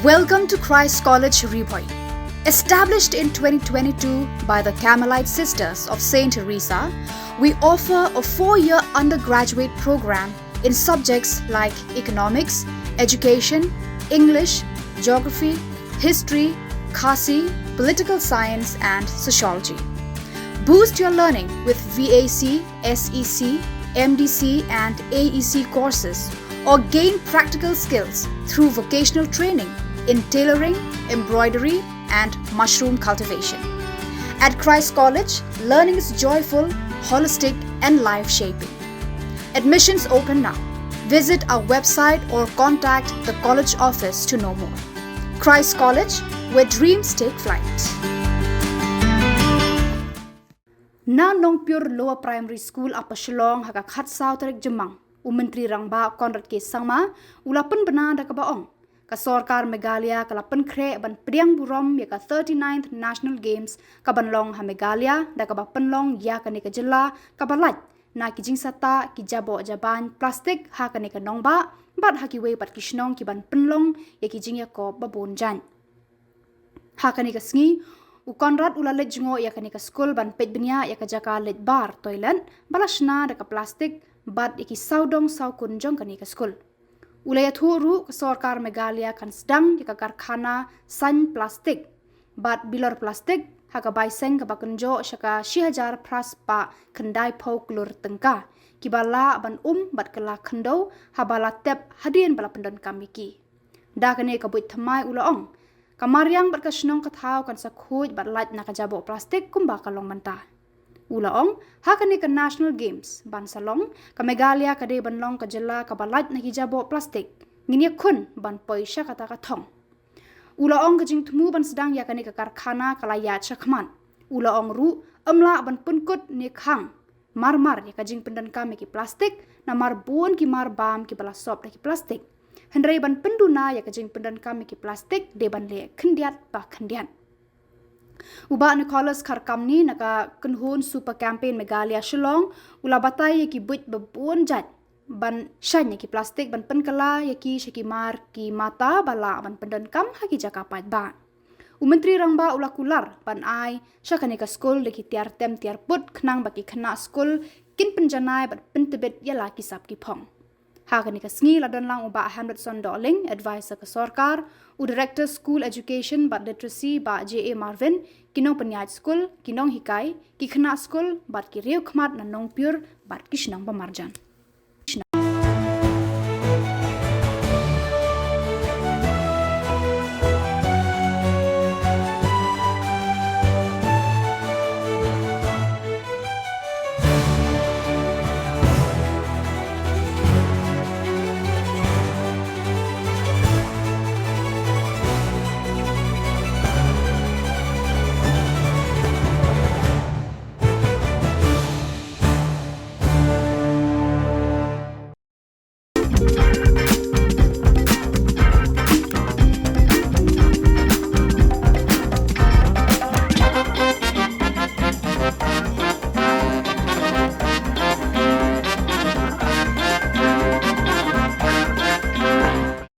Welcome to Christ College Ripoy. Established in 2022 by the Carmelite Sisters of St. Teresa, we offer a 4-year undergraduate program in subjects like economics, education, English, geography, history, khasi, political science, and sociology. Boost your learning with VAC, SEC, MDC, and AEC courses, or gain practical skills through vocational training in tailoring, embroidery, and mushroom cultivation. At Christ College, learning is joyful, holistic, and life-shaping. Admissions open now. Visit our website or contact the college office to know more. Christ College, where dreams take flight. Na Nong Pure Lower Primary School apa Shillong haka khat sao tarik jemang. Menteri Rangba Konrad ke Sangma ulapan benar da kabaong. Ka Sorkar Meghalaya ka Pynkhreh ban priang burom ya ka 39th National Games ka banlong ha Meghalaya da ka penlong ya ka Khuborjylla ka balaj na ki jingsata ki Jaboh jaban plastik ha ka nongba bat ha ki we pat ki Shillong ki ban penlong ya ki jingya ko babon jan. Ha ka sngi u Konrad ulalet jingo ya ka school ban pet benya ya ka jaka let bar toilet balashna da ka plastik bat iki saudong sau kunjong ka school. Ulaya thuru ke Sorkar Meghalaya kan sedang di karkhana san plastik bat bilor plastik haka baiseng ke bakunjo syaka 1000 pras pa kendai pau klur tengka kibala ban bat kela khendo habala tep hadin bala pendan kami ki da kane ka buit thamai ulaong kamariang bat ka Shillong ka thau kan sakhuj bat laj na ka Jaboh plastik kumba ka long manta ulaong hakani ka National Games ban salong ka Meghalaya ka de banlong ka jilla ka balaj na Jaboh plastik nginya khun ban poisha kata ka thong ulaong ka jingthmu ban sedang yakani ka karkhana kalaya chakman ulaong ru amla ban punkut ni khang marmar ya ka jing pendan kami ki plastik na marbun ki marbam ki bala sop ki plastik hendrai ban penduna ya ka jing pendan kami ki plastik de ban le khendiat pa khendian Uba Nicholas Kharkamni naka kunhun super campaign Meghalaya Shillong ula batai ki buit babun jat ban shanya ki plastik ban penkala yaki shakimar ki mata bala ban pendan kam haki jaka pat ba Menteri Rangba ula kular ban ai syakani ka school de ki tiar tem tiar put khnang baki khna school kin penjanai ban pentebet yala ki sap ki phong Hakani ka sngi ladon lang uba Hamletson Dolling, advisor ka Sorkar, u director school education but literacy ba JA Marvin, kinong penyaj school, kinong hikai, ki khna school, bat ki riu khmat na nong pure, bat ki Shillong pamarjan.